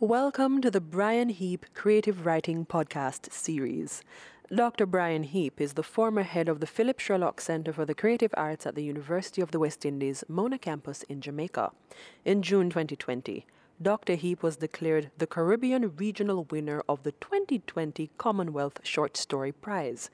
Welcome to the Brian Heap Creative Writing Podcast series. Dr. Brian Heap is the former head of the Philip Sherlock Center for the Creative Arts at the University of the West Indies, Mona campus in Jamaica. In June 2020, Dr. Heap was declared the Caribbean Regional winner of the 2020 Commonwealth Short Story Prize.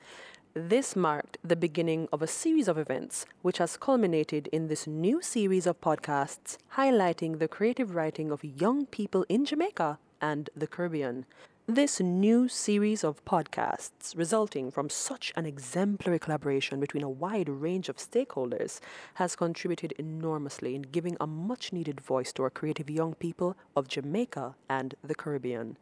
This marked the beginning of a series of events which has culminated in this new series of podcasts highlighting the creative writing of young people in Jamaica and the Caribbean. This new series of podcasts, resulting from such an exemplary collaboration between a wide range of stakeholders, has contributed enormously in giving a much-needed voice to our creative young people of Jamaica and the Caribbean.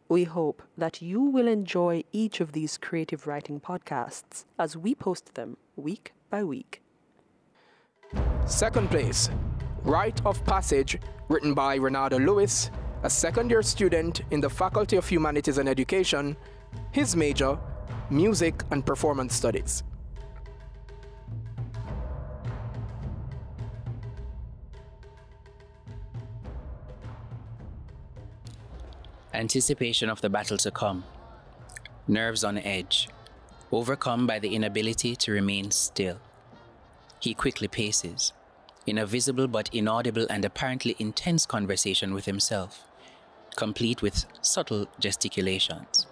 We hope that you will enjoy each of these creative writing podcasts as we post them week by week. Second place, Rite of Passage, written by Renardo Lewis, a second-year student in the Faculty of Humanities and Education, his major, Music and Performance Studies. Anticipation of the battle to come. Nerves on edge, overcome by the inability to remain still. He quickly paces, in a visible but inaudible and apparently intense conversation with himself, complete with subtle gesticulations.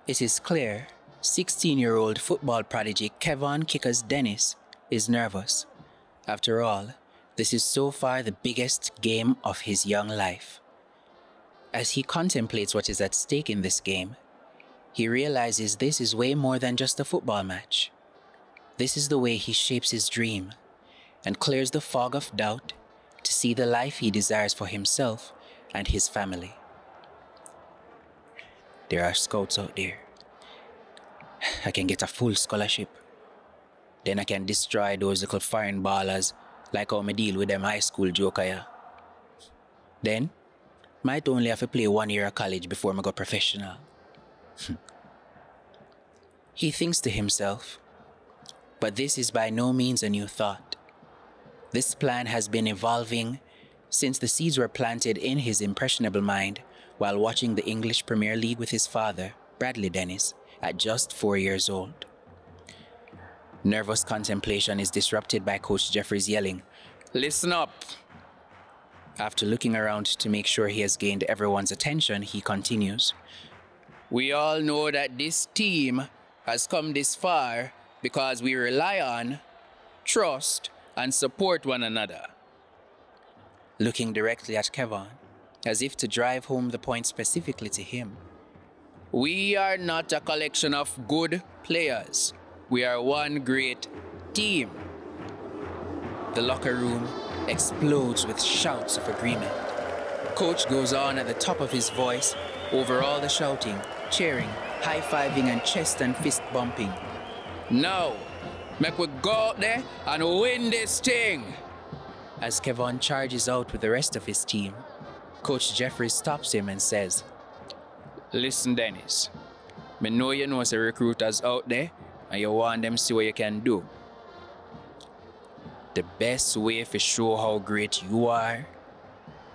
It is clear 16-year-old football prodigy Kevon Kickers Dennis is nervous. After all, this is so far the biggest game of his young life. As he contemplates what is at stake in this game, he realizes this is way more than just a football match. This is the way he shapes his dream and clears the fog of doubt to see the life he desires for himself and his family. There are scouts out there. I can get a full scholarship. Then I can destroy those little foreign ballers like how I deal with them high school joker. Yeah. Then, might only have to play 1 year of college before I go professional. He thinks to himself, but this is by no means a new thought. This plan has been evolving since the seeds were planted in his impressionable mind while watching the English Premier League with his father, Bradley Dennis, at just 4 years old. Nervous contemplation is disrupted by Coach Jeffrey's yelling, "Listen up!" After looking around to make sure he has gained everyone's attention, he continues, "We all know that this team has come this far because we rely on, trust, and support one another." Looking directly at Kevon, as if to drive home the point specifically to him. "We are not a collection of good players. We are one great team." The locker room explodes with shouts of agreement. Coach goes on at the top of his voice over all the shouting, cheering, high-fiving, and chest and fist bumping. "Now, make we go out there and win this thing." As Kevon charges out with the rest of his team, Coach Jeffrey stops him and says, "Listen, Dennis, me know you know some recruiters out there and you want them to see what you can do. The best way to show how great you are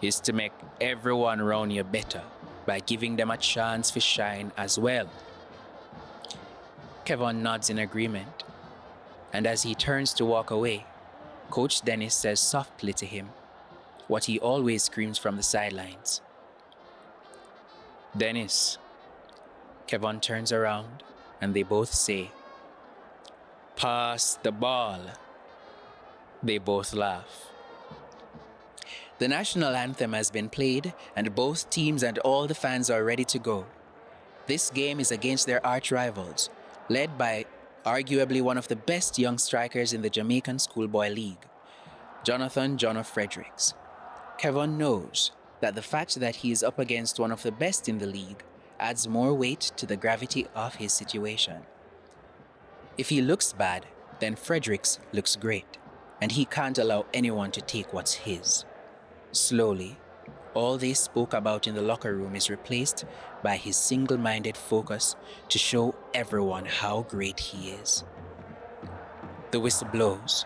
is to make everyone around you better by giving them a chance to shine as well." Kevon nods in agreement, and as he turns to walk away, Coach Dennis says softly to him what he always screams from the sidelines. "Dennis." Kevon turns around and they both say, "Pass the ball." They both laugh. The national anthem has been played and both teams and all the fans are ready to go. This game is against their arch rivals, led by arguably one of the best young strikers in the Jamaican Schoolboy League, Jonathan "Jono" Fredericks. Kevon knows that the fact that he is up against one of the best in the league adds more weight to the gravity of his situation. If he looks bad, then Fredericks looks great, and he can't allow anyone to take what's his. Slowly, all they spoke about in the locker room is replaced by his single-minded focus to show everyone how great he is. The whistle blows,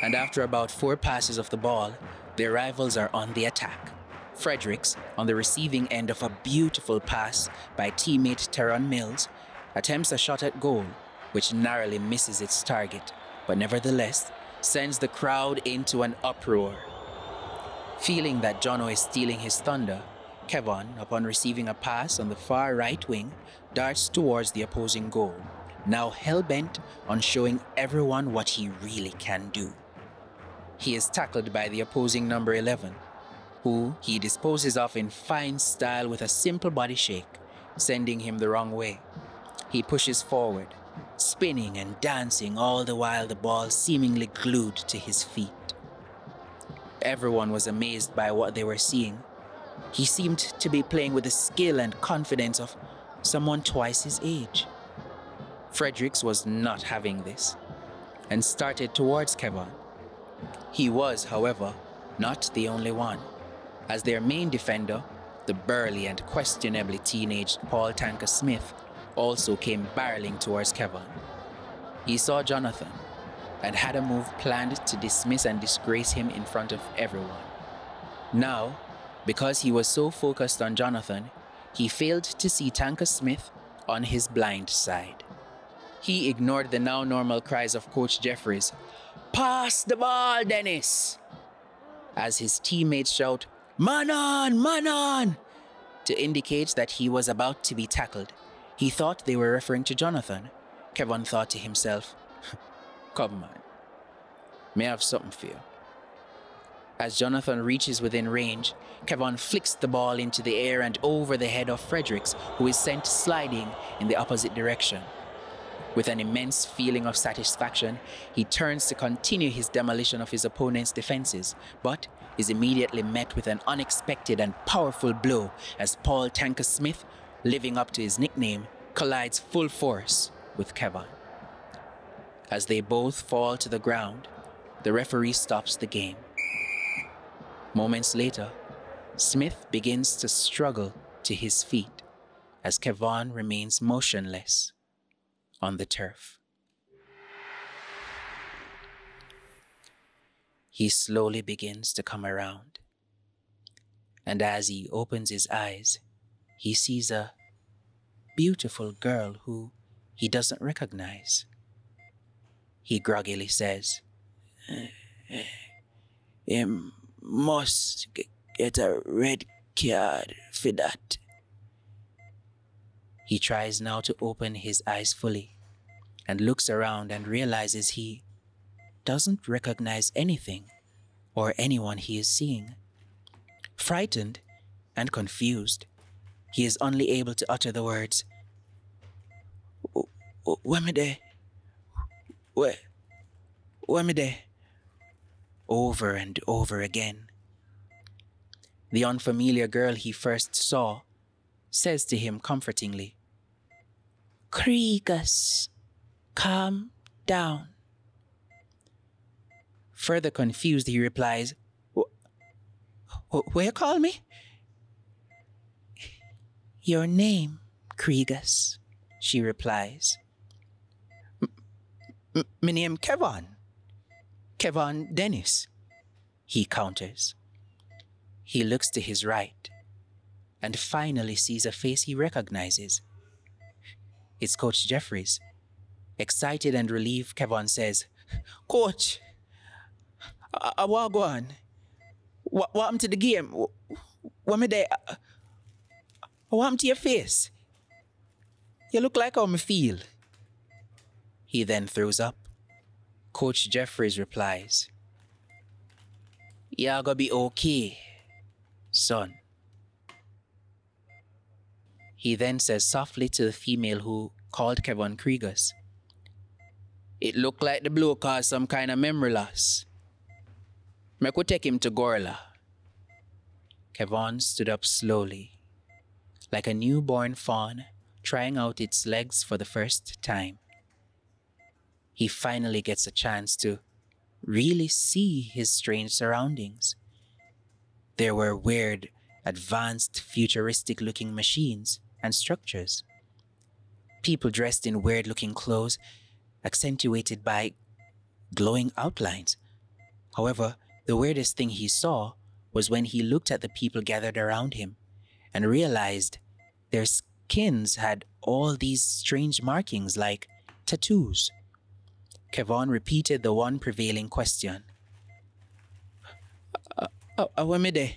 and after about 4 passes of the ball, their rivals are on the attack, Fredericks, on the receiving end of a beautiful pass by teammate Teron Mills, attempts a shot at goal, which narrowly misses its target, but nevertheless sends the crowd into an uproar. Feeling that Jono is stealing his thunder, Kevon, upon receiving a pass on the far right wing, darts towards the opposing goal, now hell-bent on showing everyone what he really can do. He is tackled by the opposing number 11, who he disposes of in fine style with a simple body shake, sending him the wrong way. He pushes forward, spinning and dancing all the while the ball seemingly glued to his feet. Everyone was amazed by what they were seeing. He seemed to be playing with the skill and confidence of someone twice his age. Fredericks was not having this, and started towards Kevon. He was, however, not the only one, as their main defender, the burly and questionably teenaged Paul Tanker Smith, also came barreling towards Kevon. He saw Jonathan and had a move planned to dismiss and disgrace him in front of everyone. Now, because he was so focused on Jonathan, he failed to see Tanker Smith on his blind side. He ignored the now normal cries of Coach Jeffries, "Pass the ball, Dennis!" as his teammates shout, "Man on, man on!" to indicate that he was about to be tackled. He thought they were referring to Jonathan. Kevon thought to himself, "Come man, may I have something for you?" As Jonathan reaches within range, Kevon flicks the ball into the air and over the head of Fredericks, who is sent sliding in the opposite direction. With an immense feeling of satisfaction, he turns to continue his demolition of his opponent's defenses, but is immediately met with an unexpected and powerful blow as Paul Tanker Smith, living up to his nickname, collides full force with Kevon. As they both fall to the ground, the referee stops the game. Moments later, Smith begins to struggle to his feet as Kevon remains motionless on the turf. He slowly begins to come around, and as he opens his eyes, he sees a beautiful girl who he doesn't recognize. He groggily says, "Him must get a red card for that." He tries now to open his eyes fully and looks around and realizes he doesn't recognize anything or anyone he is seeing. Frightened and confused, he is only able to utter the words, "Where me there? Where me there?" over and over again. The unfamiliar girl he first saw says to him comfortingly, "Kriegas, calm down." Further confused, he replies, "What you call me?" "Your name, Kriegas," she replies. "My name Kevon. Kevon Dennis," he counters. He looks to his right and finally sees a face he recognizes. It's Coach Jeffries. Excited and relieved, Kevon says, "Coach, I want to go on. What happened to the game? What me there? What happened to your face? You look like how me feel." He then throws up. Coach Jeffries replies, "You're gonna be okay, son." He then says softly to the female who called Kevon Kriegas, "It looked like the blow caused some kind of memory loss. I could take him to Gorla." Kevon stood up slowly, like a newborn fawn trying out its legs for the first time. He finally gets a chance to really see his strange surroundings. There were weird, advanced, futuristic-looking machines and structures. People dressed in weird-looking clothes, accentuated by glowing outlines. However, the weirdest thing he saw was when he looked at the people gathered around him and realized their skins had all these strange markings like tattoos. Kevon repeated the one prevailing question. Awamide.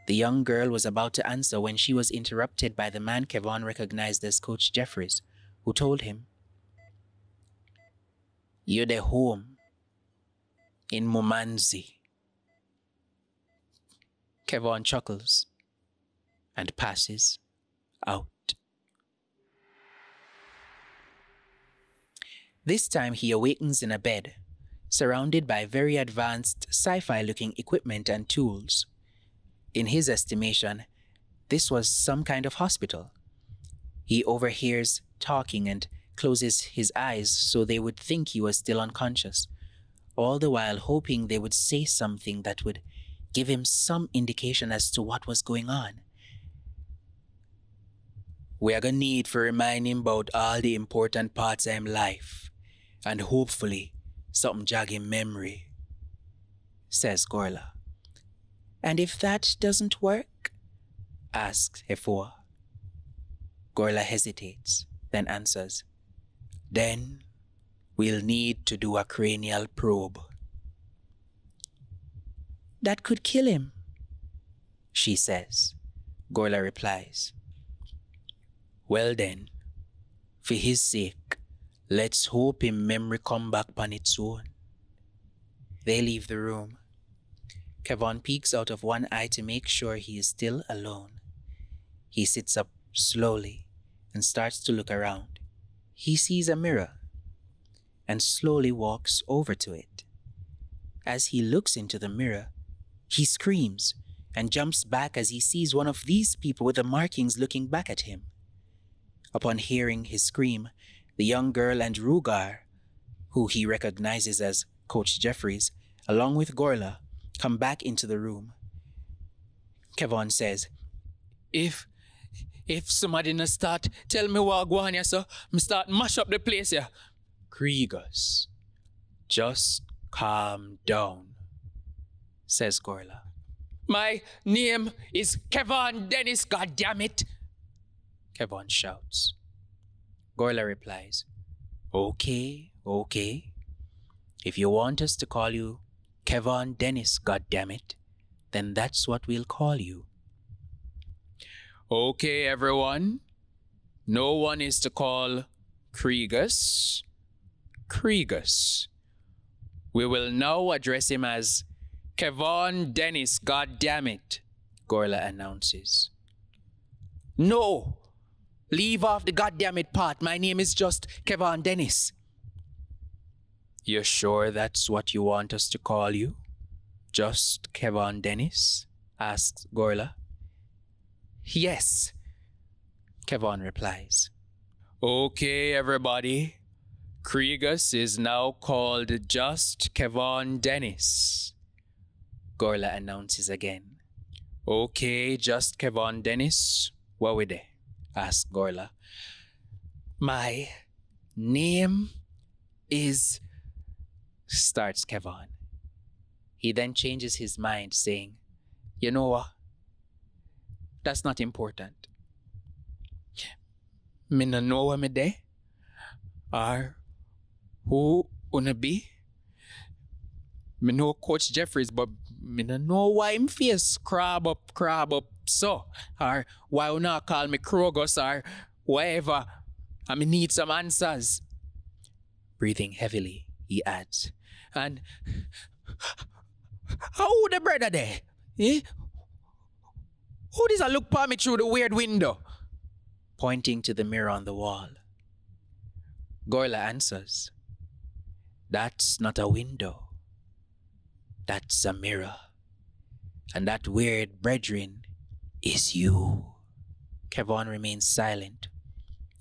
The young girl was about to answer when she was interrupted by the man Kevon recognized as Coach Jeffries, who told him, "You're the home in Mumanzi." Kevon chuckles and passes out. This time he awakens in a bed, surrounded by very advanced sci-fi looking equipment and tools. In his estimation, this was some kind of hospital. He overhears talking and closes his eyes so they would think he was still unconscious, all the while hoping they would say something that would give him some indication as to what was going on. "We're gonna need for remind him about all the important parts of him life, and hopefully something jog him memory," says Gorla. "And if that doesn't work?" asks Hefua. Gorla hesitates, then answers, "Then we'll need to do a cranial probe." "That could kill him," she says. Gorla replies, "Well then, for his sake, let's hope him memory come back on its own." They leave the room. Kevon peeks out of one eye to make sure he is still alone. He sits up slowly and starts to look around. He sees a mirror and slowly walks over to it. As he looks into the mirror, he screams and jumps back as he sees one of these people with the markings looking back at him. Upon hearing his scream, the young girl and Rugar, who he recognizes as Coach Jeffries, along with Gorla, come back into the room. Kevon says, If somebody no start tell me what go on here, so me start mash up the place here." "Kriegers, just calm down," says Gorla. "My name is Kevon Dennis, goddammit," Kevon shouts. Gorla replies, Okay. If you want us to call you Kevon Dennis, goddammit, then that's what we'll call you." "Okay, everyone. No one is to call Kriegers. We will now address him as Kevon Dennis, goddammit," Gorla announces. "No! Leave off the goddammit part. My name is just Kevon Dennis." "You're sure that's what you want us to call you? Just Kevon Dennis?" asks Gorla. "Yes," Kevon replies. "Okay, everybody. Kriegers is now called just Kevon Dennis," Gorla announces again. "Okay, just Kevon Dennis. What with it?" asks Gorla. "My name is..." starts Kevon. He then changes his mind, saying, "You know what? That's not important. Me no know where me dey, or who una be. Me know Coach Jeffries, but me no know why him face crab up, so, or why una call me Krogus, or whatever. I me need some answers." Breathing heavily, he adds, "And how the brother there? Eh? Who does I look for me through the weird window?" Pointing to the mirror on the wall. Gorla answers, "That's not a window. That's a mirror. And that weird brethren is you." Kevon remains silent,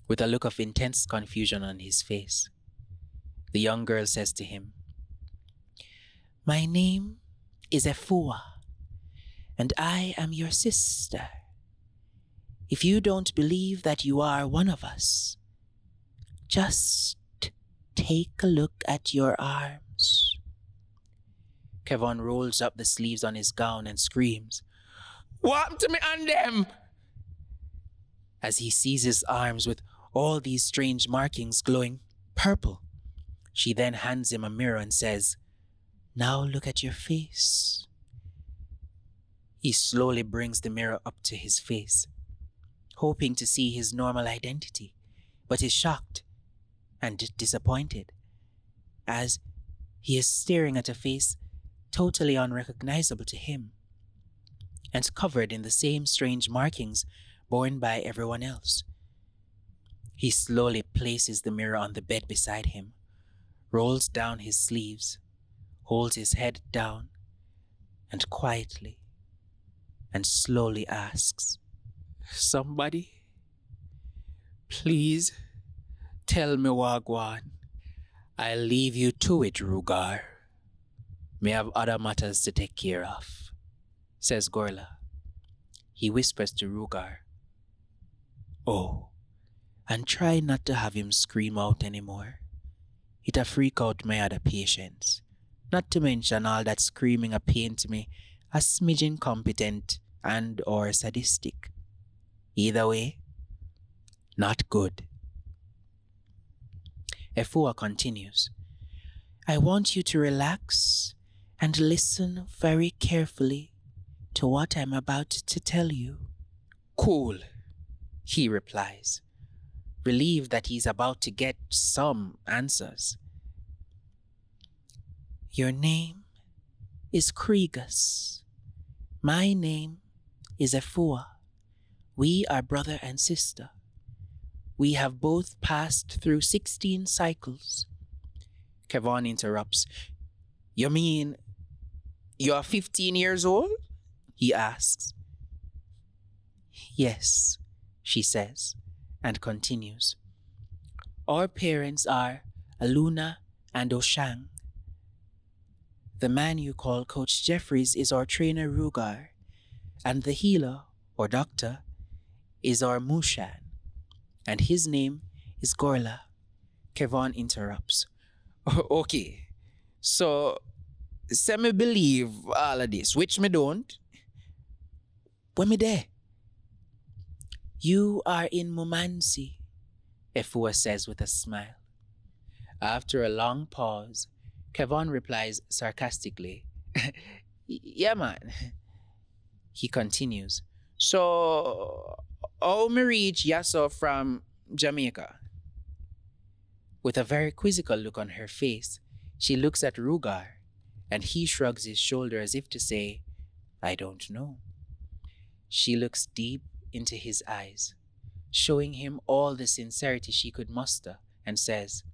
with a look of intense confusion on his face. The young girl says to him, "My name is Efua, and I am your sister. If you don't believe that you are one of us, just take a look at your arms." Kevon rolls up the sleeves on his gown and screams, "What happened to me and them?" As he sees his arms with all these strange markings glowing purple. She then hands him a mirror and says, "Now look at your face." He slowly brings the mirror up to his face, hoping to see his normal identity, but is shocked and disappointed as he is staring at a face totally unrecognizable to him and covered in the same strange markings borne by everyone else. He slowly places the mirror on the bed beside him, rolls down his sleeves, holds his head down, and quietly and slowly asks, "Somebody, please tell me Wagwan. I'll leave you to it, Rugar. May have other matters to take care of," says Gorla. He whispers to Rugar, "Oh, and try not to have him scream out anymore. It'll freak out my other patients. Not to mention all that screaming a pain to me, a smidge incompetent and or sadistic. Either way, not good." Efua continues, "I want you to relax and listen very carefully to what I'm about to tell you." "Cool," he replies, relieved that he's about to get some answers. "Your name is Kriegus. My name is Efua. We are brother and sister. We have both passed through 16 cycles." Kevon interrupts. "You mean you're 15 years old?" he asks. "Yes," she says, and continues. "Our parents are Aluna and Oshang. The man you call Coach Jeffries is our trainer Rugar, and the healer, or doctor, is our Mushan, and his name is Gorla." Kevon interrupts. "Okay, so say me believe all of this, which me don't. When me there?" "You are in Mumansi," Efua says with a smile. After a long pause, Kevon replies sarcastically, "Yeah, man." He continues, "So, how me reach Yasso from Jamaica?" With a very quizzical look on her face, she looks at Rugar, and he shrugs his shoulder as if to say, "I don't know." She looks deep into his eyes, showing him all the sincerity she could muster, and says,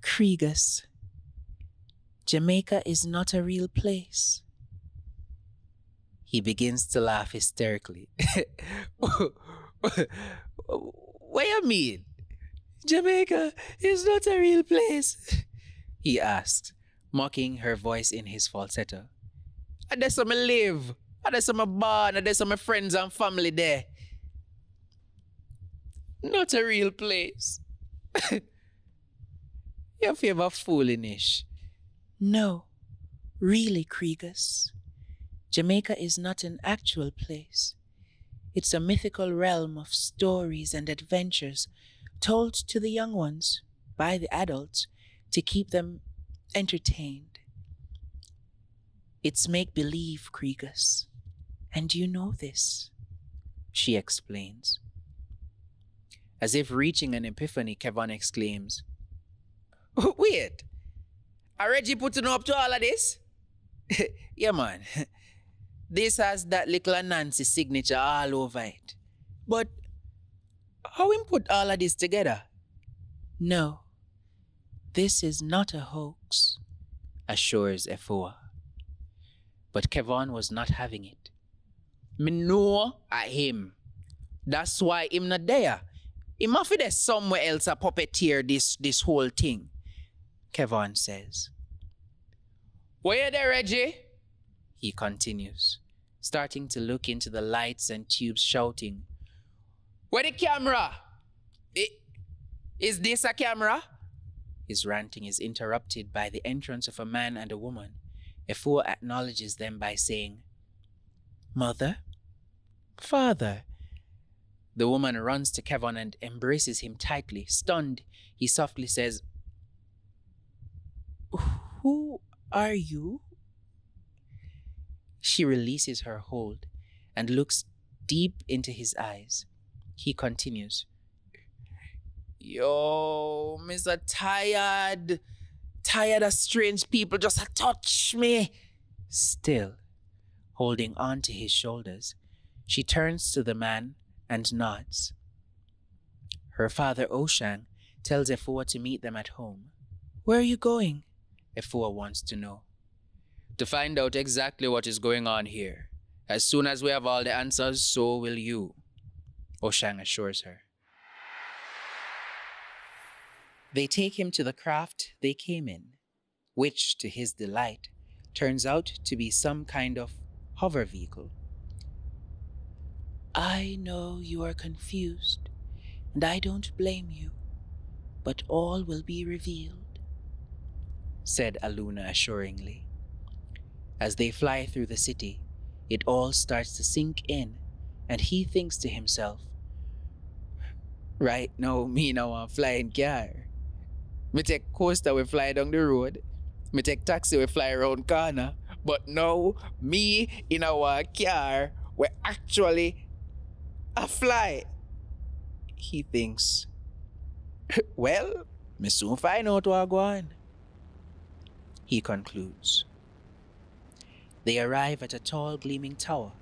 "Kriegus, Jamaica is not a real place." He begins to laugh hysterically. "What you mean? Jamaica is not a real place?" he asks, mocking her voice in his falsetto. "And that's where I live. And that's where I born. And that's where my friends and family there. Not a real place." "Your favor foolish." "No, really, Kriegus. Jamaica is not an actual place. It's a mythical realm of stories and adventures told to the young ones by the adults to keep them entertained. It's make-believe, Kriegus, and you know this," she explains. As if reaching an epiphany, Kevon exclaims, "Wait, are Reggie putting up to all of this?" "Yeah, man. This has that little Nancy signature all over it. But how him put all of this together?" "No, this is not a hoax," assures Efua. But Kevon was not having it. "Me know at him. That's why him not there. He must be there somewhere else a puppeteer this whole thing," Kevon says. "Where you there, Reggie?" he continues, starting to look into the lights and tubes, shouting, "Where the camera? Is this a camera?" His ranting is interrupted by the entrance of a man and a woman, Efua acknowledges them by saying, "Mother? Father?" The woman runs to Kevon and embraces him tightly. Stunned, he softly says, "Who are you?" She releases her hold and looks deep into his eyes. He continues, "Yo, Mr. Tired. Tired of strange people just a touch me." Still, holding on to his shoulders, she turns to the man and nods. Her father, Oshang, tells Efua to meet them at home. "Where are you going?" Efua wants to know. "To find out exactly what is going on here. As soon as we have all the answers, so will you," Oshang assures her. They take him to the craft they came in, which, to his delight, turns out to be some kind of hover vehicle. "I know you are confused, and I don't blame you, but all will be revealed," said Aluna assuringly. As they fly through the city, it all starts to sink in, and he thinks to himself, "Right now, me now want flying car. Me take coaster, we fly down the road. Me take taxi, we fly around corner. But now, me in our car, we actually a fly." He thinks, "Well, me soon find out what I go on." He concludes. They arrive at a tall, gleaming tower,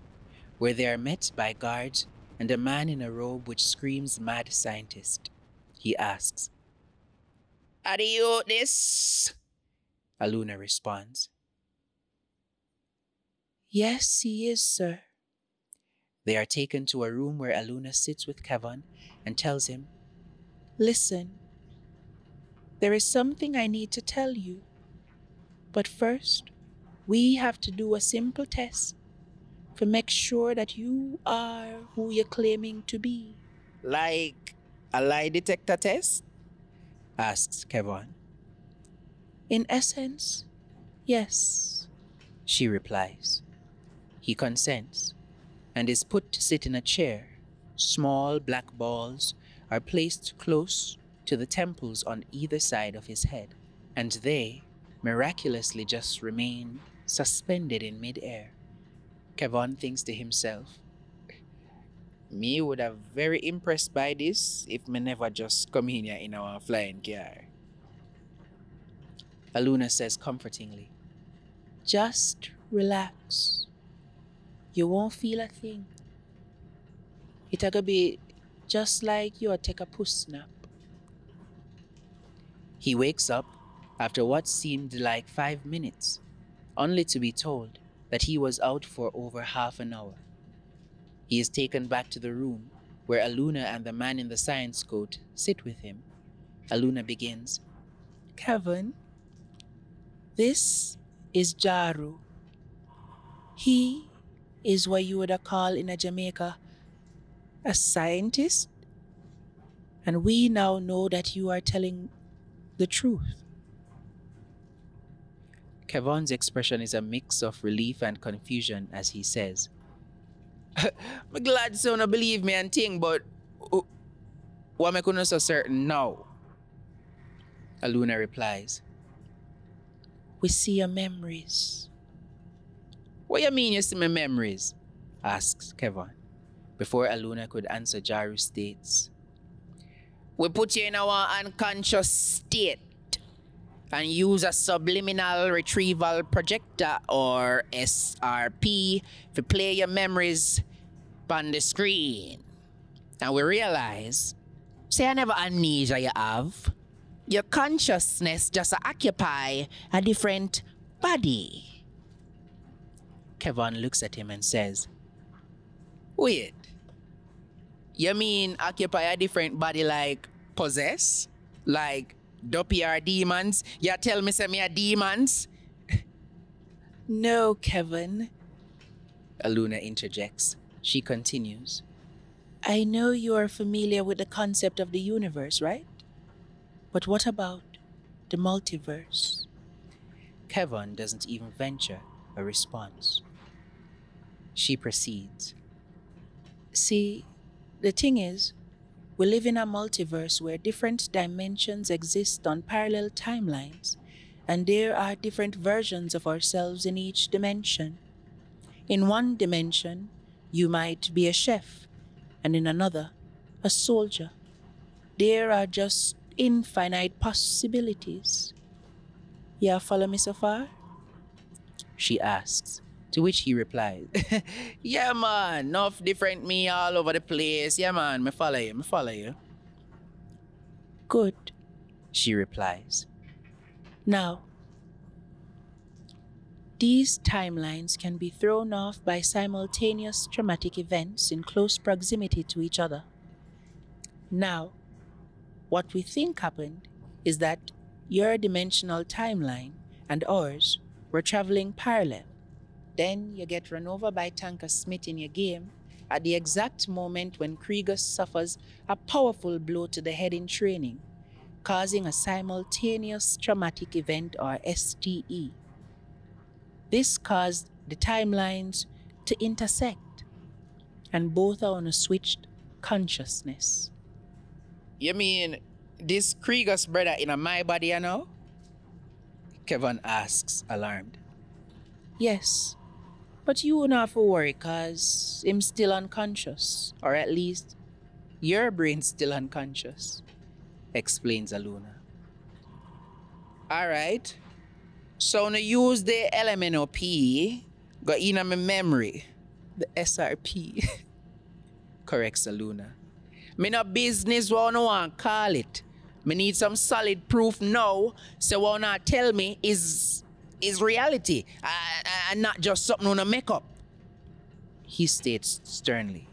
where they are met by guards and a man in a robe which screams mad scientist. He asks, "Are you this?" Aluna responds, "Yes, he is, sir." They are taken to a room where Aluna sits with Kevon and tells him, "Listen, there is something I need to tell you. But first, we have to do a simple test to make sure that you are who you're claiming to be." "Like a lie detector test?" asks Kevon. "In essence, yes," she replies. He consents and is put to sit in a chair. Small black balls are placed close to the temples on either side of his head, and they miraculously just remain suspended in midair. Kevon thinks to himself, "Me would have very impressed by this if me never just come in here in our flying car." Aluna says comfortingly, "Just relax. You won't feel a thing. It'll gonna be just like you take a puss nap." He wakes up after what seemed like 5 minutes, only to be told that he was out for over half an hour. He is taken back to the room where Aluna and the man in the science coat sit with him. Aluna begins, "Kevon, this is Jaru. He is what you would call in Jamaica a scientist, and we now know that you are telling the truth." Kevon's expression is a mix of relief and confusion as he says, "I'm glad so not believe me and thing, but what am I gonna so certain now?" Aluna replies, "We see your memories." "What you mean you see my memories?" asks Kevon. Before Aluna could answer, Jaru states, "We put you in our unconscious state and use a subliminal retrieval projector or SRP to play your memories on the screen. And we realize, say I never amnesia you have, your consciousness just occupy a different body." Kevon looks at him and says, "Wait, you mean occupy a different body like possess? Like dopey are demons? You tell me say me are demons?" "No, Kevon," Aluna interjects. She continues, "I know you are familiar with the concept of the universe, right? But what about the multiverse?" Kevin doesn't even venture a response. She proceeds. See, the thing is, we live in a multiverse where different dimensions exist on parallel timelines, and there are different versions of ourselves in each dimension. In one dimension, you might be a chef, and in another, a soldier. There are just infinite possibilities. Yeah, follow me so far? She asks, to which he replies, yeah man, enough different me all over the place. Yeah man, me follow you. Good, she replies. Now, these timelines can be thrown off by simultaneous traumatic events in close proximity to each other. Now, what we think happened is that your dimensional timeline and ours were traveling parallel. Then you get run over by Tanker Smith in your game at the exact moment when Krieger suffers a powerful blow to the head in training, causing a simultaneous traumatic event or STE. This caused the timelines to intersect, and both are on a switched consciousness. You mean this Krieger's brother in my body, you know? Kevin asks, alarmed. Yes, but you won't have to worry, cause him still unconscious, or at least your brain's still unconscious, explains Aluna. Alright, so now use the LMNOP, go in my memory, the SRP, corrects Aluna. Me no business what I want call it. Me need some solid proof now, so what not tell me is reality, and not just something on a make-up, he states sternly.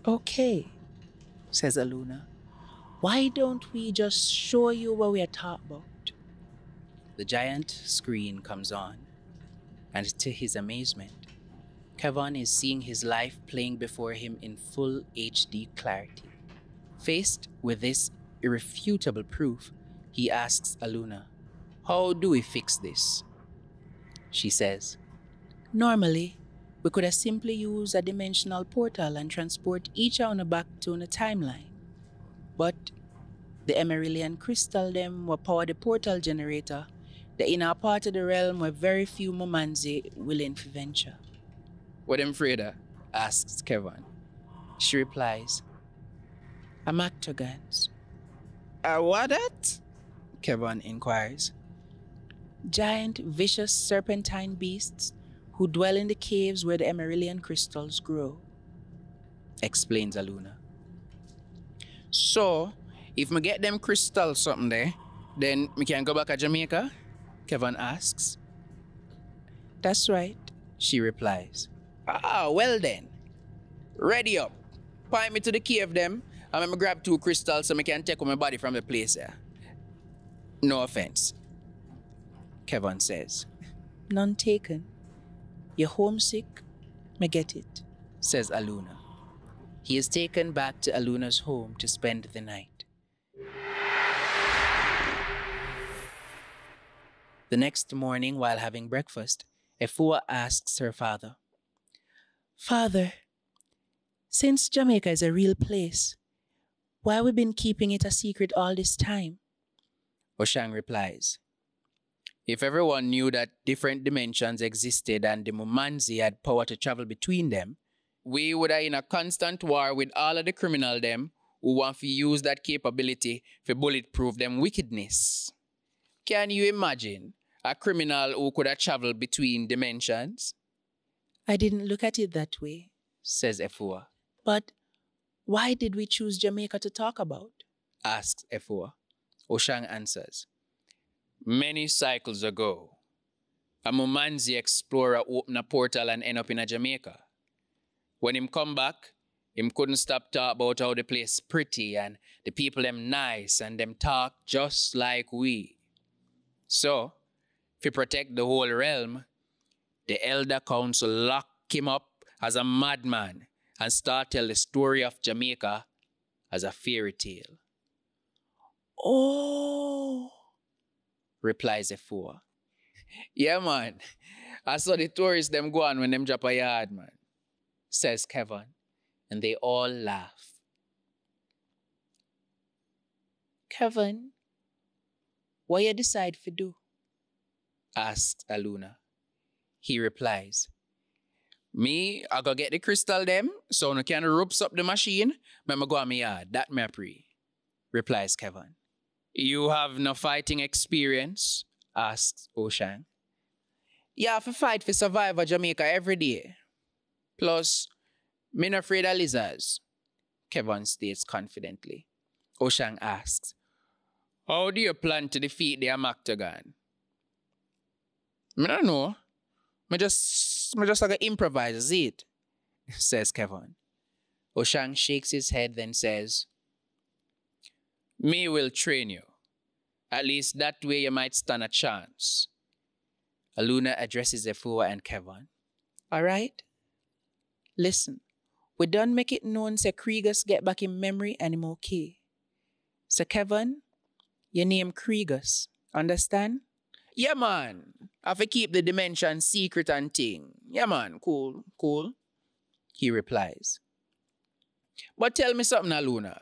Okay, says Aluna. Why don't we just show you what we are talking about? The giant screen comes on, and to his amazement, Kevin is seeing his life playing before him in full HD clarity. Faced with this irrefutable proof, he asks Aluna, how do we fix this? She says, normally, we could have simply used a dimensional portal and transport each on back to a timeline. But the Emerillian crystal them will power the portal generator, the inner part of the realm where very few Mumanzi willing to venture. What them afraid of? Asks Kevin. She replies, Amactogans. What that? Kevin inquires. Giant, vicious serpentine beasts who dwell in the caves where the Emerillian crystals grow, explains Aluna. So, if me get them crystals something there, then me can go back to Jamaica? Kevin asks. That's right, she replies. Well then. Ready up. Point me to the cave them, and me grab 2 crystals so me can take my body from the place there. No offense, Kevin says. None taken. You're homesick? Me get it, says Aluna. He is taken back to Aluna's home to spend the night. The next morning, while having breakfast, Efua asks her father, Father, since Jamaica is a real place, why we been keeping it a secret all this time? Oshang replies, if everyone knew that different dimensions existed and the Mumanzi had power to travel between them, we would have in a constant war with all of the criminal them who want to use that capability to bulletproof them wickedness. Can you imagine a criminal who could have traveled between dimensions? I didn't look at it that way, says Efua. But why did we choose Jamaica to talk about? Asks Efua. Oshang answers, many cycles ago, a Mumanzi explorer opened a portal and ended up in a Jamaica. When him come back, him couldn't stop talk about how the place pretty and the people them nice and them talk just like we. So, to protect the whole realm, the Elder Council lock him up as a madman and start tell the story of Jamaica as a fairy tale. Oh, replies Efua. Yeah, man. I saw the tourists them go on when them drop a yard, man, says Kevin, and they all laugh. Kevin, what you decide to do? Asks Aluna. He replies, me, I go get the crystal them, so no can ropes up the machine, but me go on my yard, that me pre, replies Kevin. You have no fighting experience? Asks Oshang. You have to fight for survive at Jamaica every day. Plus, me not afraid of lizards, Kevin states confidently. Oshang asks, how do you plan to defeat the Amactagan? I don't know. I just like improvise it, says Kevin. Oshang shakes his head, then says, me will train you. At least that way you might stand a chance. Aluna addresses Efua and Kevin. All right? Listen, we done make it known say Kriegus get back in memory and him okay. So Kevin, your name Kriegus, understand? Yeah, man. I have to keep the dimension secret and thing. Yeah, man. Cool. He replies. But tell me something, Aluna.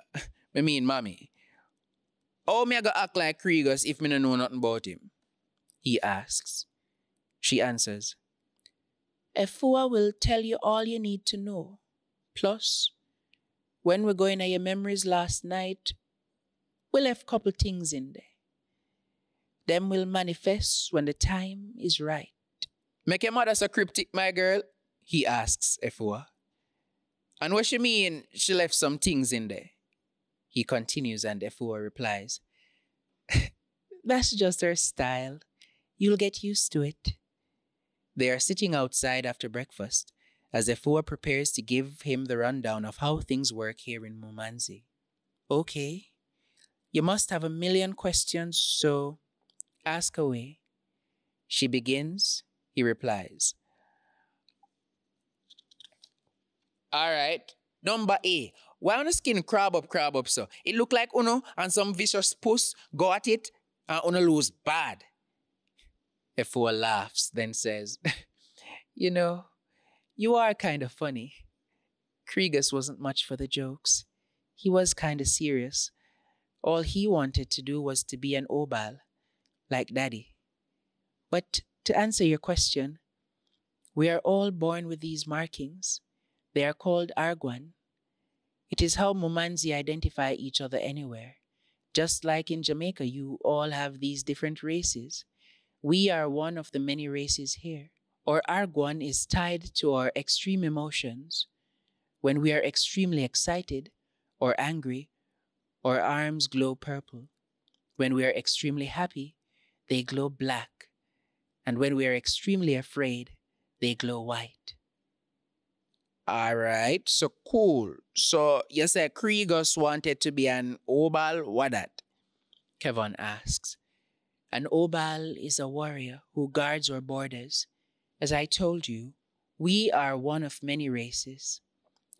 I mean, mommy. How me I go act like Kriegus if me no know nothing about him? He asks. She answers, Efua will tell you all you need to know. Plus, when we're going at your memories last night, we left a couple things in there. Them will manifest when the time is right. Make your mother so cryptic, my girl? He asks Efua. And what she mean she left some things in there? He continues and Efua replies, That's just her style. You'll get used to it. They are sitting outside after breakfast as Efua prepares to give him the rundown of how things work here in Mumanzi. Okay, you must have a million questions, so ask away. She begins, he replies. All right, number A. Why on the skin crab up so? It look like Uno and some vicious puss go at it and Uno lose bad. Efua laughs, then says, You know, you are kind of funny. Kriegus wasn't much for the jokes. He was kind of serious. All he wanted to do was to be an obal, like Daddy. But to answer your question, we are all born with these markings. They are called Arguan. It is how Mumanzi identify each other anywhere. Just like in Jamaica, you all have these different races. We are one of the many races here. Our Arguan is tied to our extreme emotions. When we are extremely excited or angry, our arms glow purple. When we are extremely happy, they glow black. And when we are extremely afraid, they glow white. All right, so cool. So you said Kriegus wanted to be an obal, what that? Kevin asks. An obal is a warrior who guards our borders. As I told you, we are one of many races,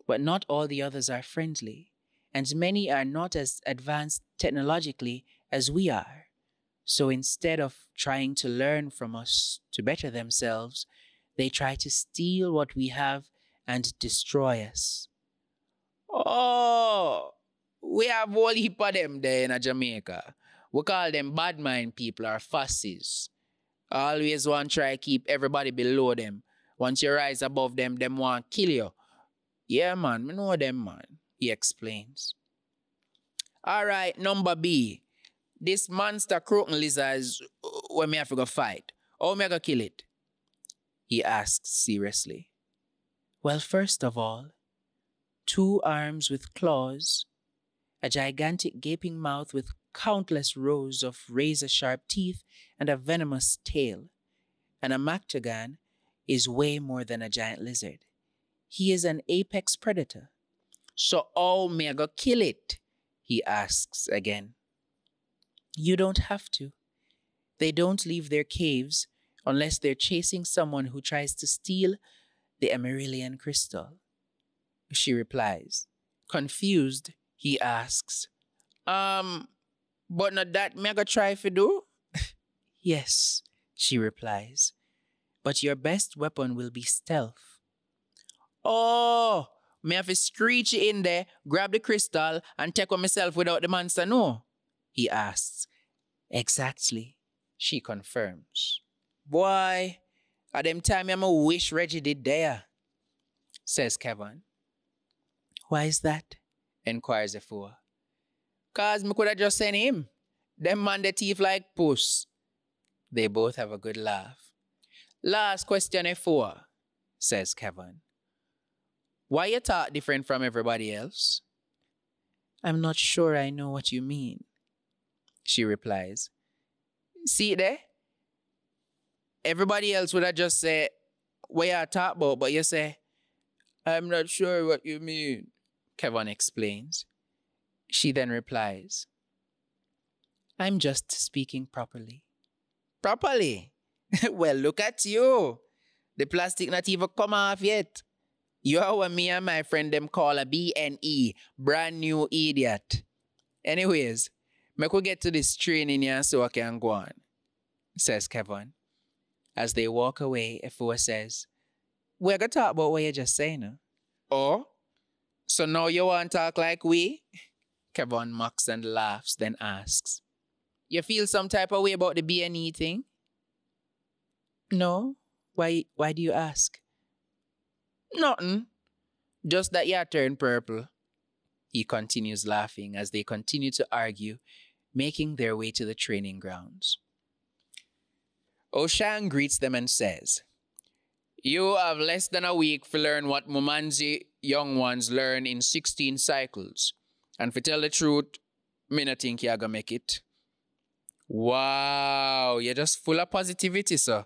but not all the others are friendly, and many are not as advanced technologically as we are. So instead of trying to learn from us to better themselves, they try to steal what we have and destroy us. Oh, we have whole heap of them there in Jamaica. We call them bad mind people or fussies. Always want to try to keep everybody below them. Once you rise above them, them want to kill you. Yeah, man, me know them, man, he explains. All right, number B. This monster croaking lizards when me have to go fight. How me go kill it? He asks seriously. Well, first of all, 2 arms with claws, a gigantic gaping mouth with countless rows of razor-sharp teeth and a venomous tail. And a Mactagan is way more than a giant lizard. He is an apex predator. So how me go kill it? He asks again. You don't have to. They don't leave their caves unless they're chasing someone who tries to steal the Emerilian crystal. She replies. Confused, he asks, but not that me go try for do? Yes, she replies, but your best weapon will be stealth. Oh, me have to screech it in there, grab the crystal, and take on myself without the monster know? He asks. Exactly, she confirms. Boy, at them time I'm a wish Reggie did there, says Kevin. Why is that? Inquires Efua. Cause me could have just sent him. Them man the thief like puss. They both have a good laugh. Last question, Efua, says Kevin. Why you talk different from everybody else? I'm not sure I know what you mean, she replies. See there? Everybody else would have just said, what you talk about, but you say, I'm not sure what you mean, Kevin explains. She then replies, I'm just speaking properly. Properly? Well, look at you. The plastic not even come off yet. You are what me and my friend them call a BNE, brand new idiot. Anyways, me could get to this training here so I can go on, says Kevin. As they walk away, Efua says, we're going to talk about what you just saying, no? Oh? So now you want to talk like we? Kevin mocks and laughs, then asks, you feel some type of way about the BNE thing? No. Why do you ask? Nothing. Just that you turn purple. He continues laughing as they continue to argue, making their way to the training grounds. Oshang greets them and says, you have less than a week to learn what Mumanzi young ones learn in 16 cycles. And to tell the truth, me not think you're gonna make it. Wow, you're just full of positivity, sir.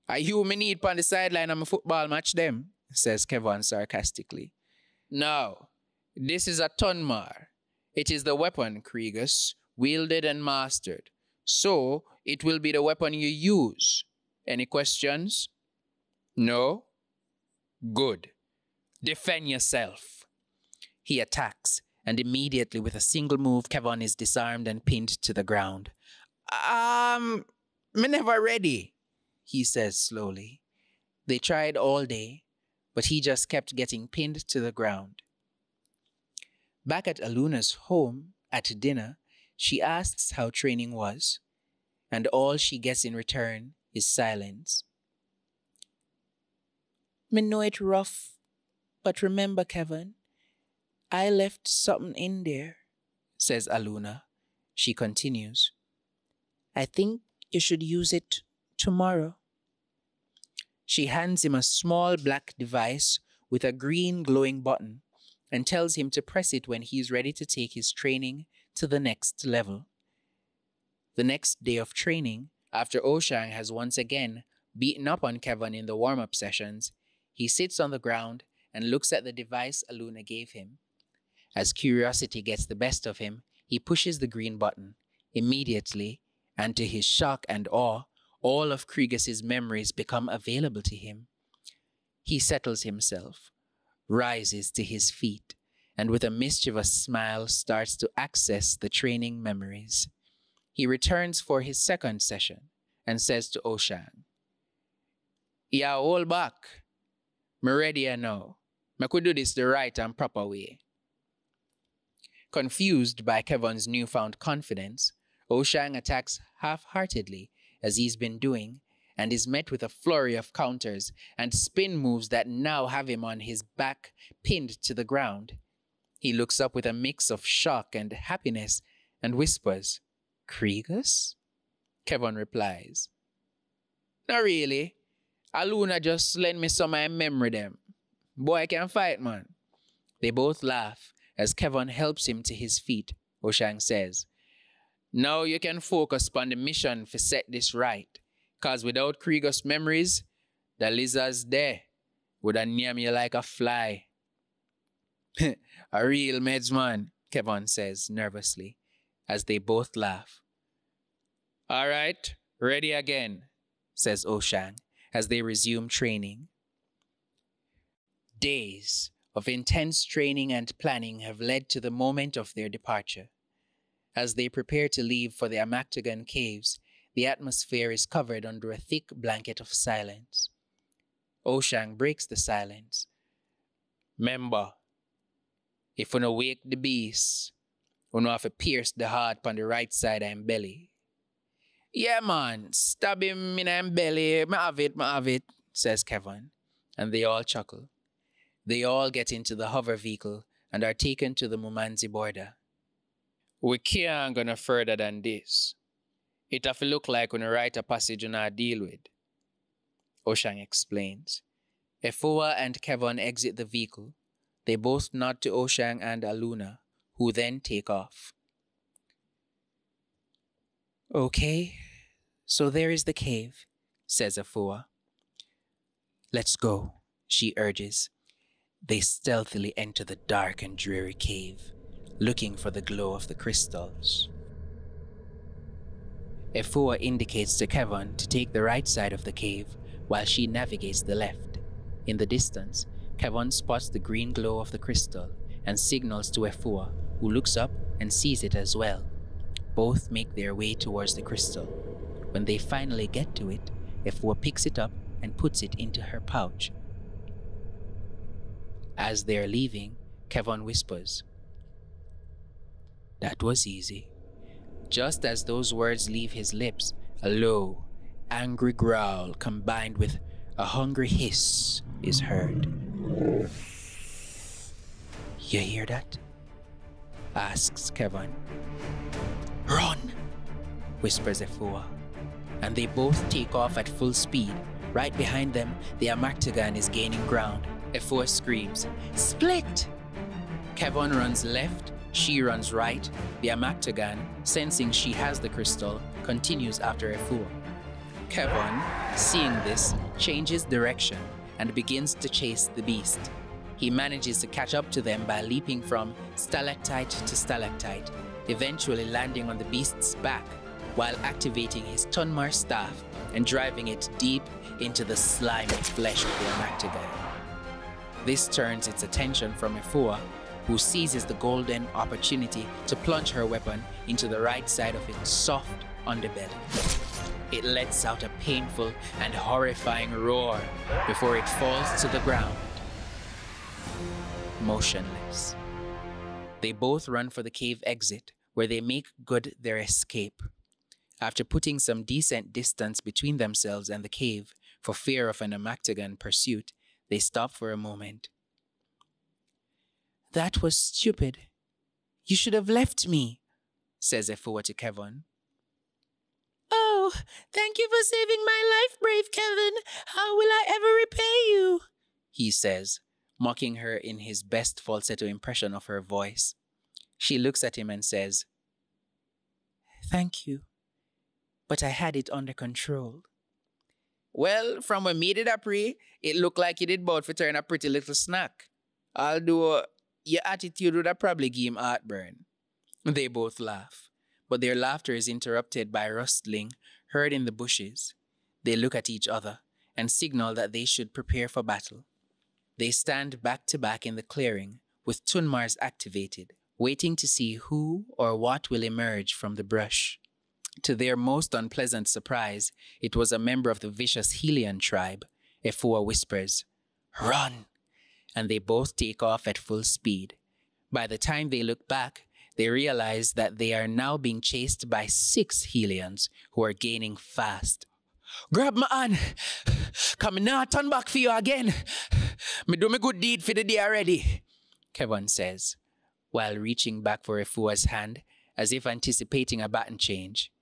Are you me need on the sideline of a football match them? Says Kevin sarcastically. No, this is a Tunmar. It is the weapon, Kriegus, wielded and mastered. So, it will be the weapon you use. Any questions? No? Good. Defend yourself. He attacks, and immediately with a single move, Kevin is disarmed and pinned to the ground. Me never ready, he says slowly. They tried all day, but he just kept getting pinned to the ground. Back at Aluna's home, at dinner, she asks how training was, and all she gets in return is silence. Me know it rough, but remember, Kevin, I left something in there, says Aluna. She continues, I think you should use it tomorrow. She hands him a small black device with a green glowing button and tells him to press it when he is ready to take his training to the next level. The next day of training, after Oshang has once again beaten up on Kevin in the warm-up sessions, he sits on the ground and looks at the device Aluna gave him. As curiosity gets the best of him, he pushes the green button. Immediately, and to his shock and awe, all of Kriegus' memories become available to him. He settles himself, rises to his feet, and with a mischievous smile starts to access the training memories. He returns for his second session and says to Oshang, yeah, hold back. Me ready now. Me could do this the right and proper way. Confused by Kevin's newfound confidence, Oshang attacks half-heartedly as he's been doing and is met with a flurry of counters and spin moves that now have him on his back pinned to the ground. He looks up with a mix of shock and happiness and whispers, Kriegus? Kevin replies, not really. Aluna just lend me some of my memory them. Boy can fight, man. They both laugh as Kevin helps him to his feet. Oshang says, now you can focus on the mission to set this right, cause without Kriegus' memories, the lizards there would have name you like a fly. A real meds man, Kevin says nervously, as they both laugh. All right, ready again, says Oshang, as they resume training. Days of intense training and planning have led to the moment of their departure. As they prepare to leave for the Amactagan caves, the atmosphere is covered under a thick blanket of silence. Oshang breaks the silence. "Member, if you no wake the beast, you no have to pierce the heart on the right side of him belly." "Yeah, man, stab him in him belly. Me have it, says Kevin, and they all chuckle. They all get into the hover vehicle and are taken to the Mumanzi border. "We can't go no further than this. It have to look like when a Rite of Passage you not deal with," Oshang explains. Efua and Kevin exit the vehicle. They both nod to Oshang and Aluna, who then take off. "Okay, so there is the cave," says Efua. "Let's go," she urges. They stealthily enter the dark and dreary cave, looking for the glow of the crystals. Efua indicates to Kevin to take the right side of the cave while she navigates the left. In the distance, Kevin spots the green glow of the crystal and signals to Efua, who looks up and sees it as well. Both make their way towards the crystal. When they finally get to it, Efua picks it up and puts it into her pouch. As they're leaving, Kevin whispers, "That was easy." Just as those words leave his lips, a low, angry growl combined with a hungry hiss is heard. "You hear that?" asks Kevin. "Run!" whispers Efua, and they both take off at full speed. Right behind them, the Amactagan is gaining ground. Efua screams, "Split!" Kevin runs left, she runs right. The Amactagan, sensing she has the crystal, continues after Efua. Kevin, seeing this, changes direction and begins to chase the beast. He manages to catch up to them by leaping from stalactite to stalactite, eventually landing on the beast's back while activating his Tunmar staff and driving it deep into the slimy flesh of the Amactagan. This turns its attention from Efua, who seizes the golden opportunity to plunge her weapon into the right side of its soft underbelly. It lets out a painful and horrifying roar before it falls to the ground, motionless. They both run for the cave exit, where they make good their escape. After putting some decent distance between themselves and the cave for fear of an Amactagan pursuit, they stop for a moment. "That was stupid. You should have left me," says Efua to Kevin. "Oh, thank you for saving my life, brave Kevin. How will I ever repay you?" he says, mocking her in his best falsetto impression of her voice. She looks at him and says, "Thank you, but I had it under control." "Well, from when me did a pre, it looked like you did both for turn a pretty little snack. Although your attitude would have probably give him heartburn." They both laugh, but their laughter is interrupted by rustling heard in the bushes. They look at each other and signal that they should prepare for battle. They stand back to back in the clearing, with Tunmars activated, waiting to see who or what will emerge from the brush. To their most unpleasant surprise, it was a member of the vicious Helian tribe. Efua whispers, "Run!" and they both take off at full speed. By the time they look back, they realize that they are now being chased by 6 Helians who are gaining fast. "Grab my hand! Come now, turn back for you again! Me do me good deed for the day already," Kevin says, while reaching back for Efua's hand, as if anticipating a baton change.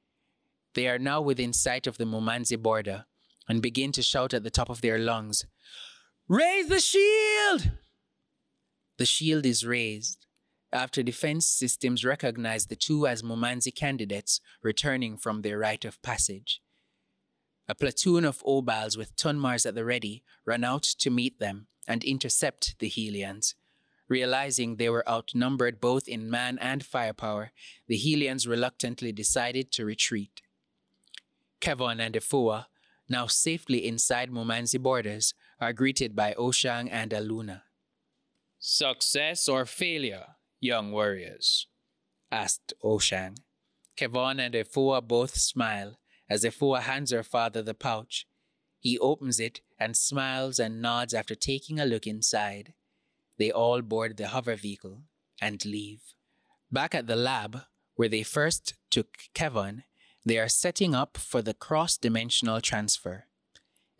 They are now within sight of the Mumanzi border and begin to shout at the top of their lungs, "Raise the shield!" The shield is raised after defense systems recognize the two as Mumanzi candidates returning from their Rite of Passage. A platoon of Obals with Tunmars at the ready run out to meet them and intercept the Helians. Realizing they were outnumbered both in man and firepower, the Helians reluctantly decided to retreat. Kevin and Efua, now safely inside Mumanzi borders, are greeted by Oshang and Aluna. "Success or failure, young warriors?" asked Oshang. Kevin and Efua both smile As Efua hands her father the pouch, he opens it and smiles and nods after taking a look inside. They all board the hover vehicle and leave. Back at the lab, where they first took Kevin, they are setting up for the cross-dimensional transfer.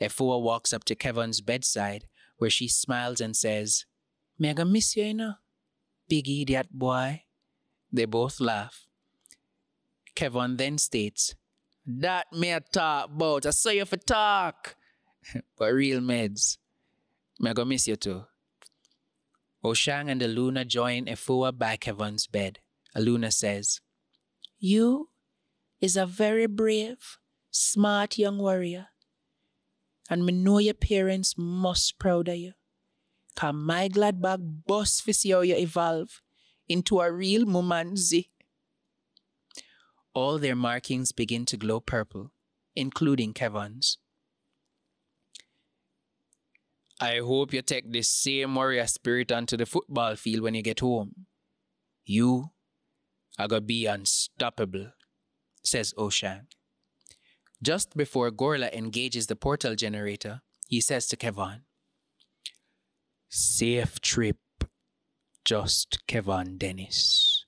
Efua walks up to Kevin's bedside, where she smiles and says, "Me gonna miss you, you know, big idiot boy." They both laugh. Kevin then states, "That me a talk about, I saw you for talk." But real meds. Me gonna miss you too. Oshang and Aluna join Efua by Kevin's bed. Aluna says, "You is a very brave, smart young warrior. And me know your parents must proud of you. Cause my glad bag bust for see how you evolve into a real mumanzi." All their markings begin to glow purple, including Kevin's. "I hope you take this same warrior spirit onto the football field when you get home. You are gonna be unstoppable," says Oshang. Just before Gorla engages the portal generator, he says to Kevin, "Safe trip, just Kevin Dennis."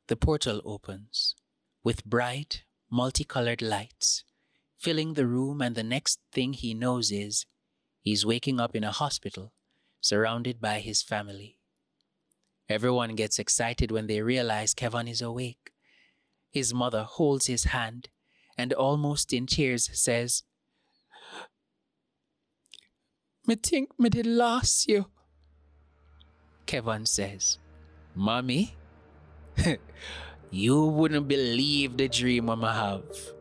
The portal opens, with bright, multicolored lights, filling the room, and the next thing he knows is he's waking up in a hospital, surrounded by his family. Everyone gets excited when they realize Kevin is awake. His mother holds his hand and almost in tears says, "Me think me did lost you." Kevin says, "Mommy, you wouldn't believe the dream I'ma have."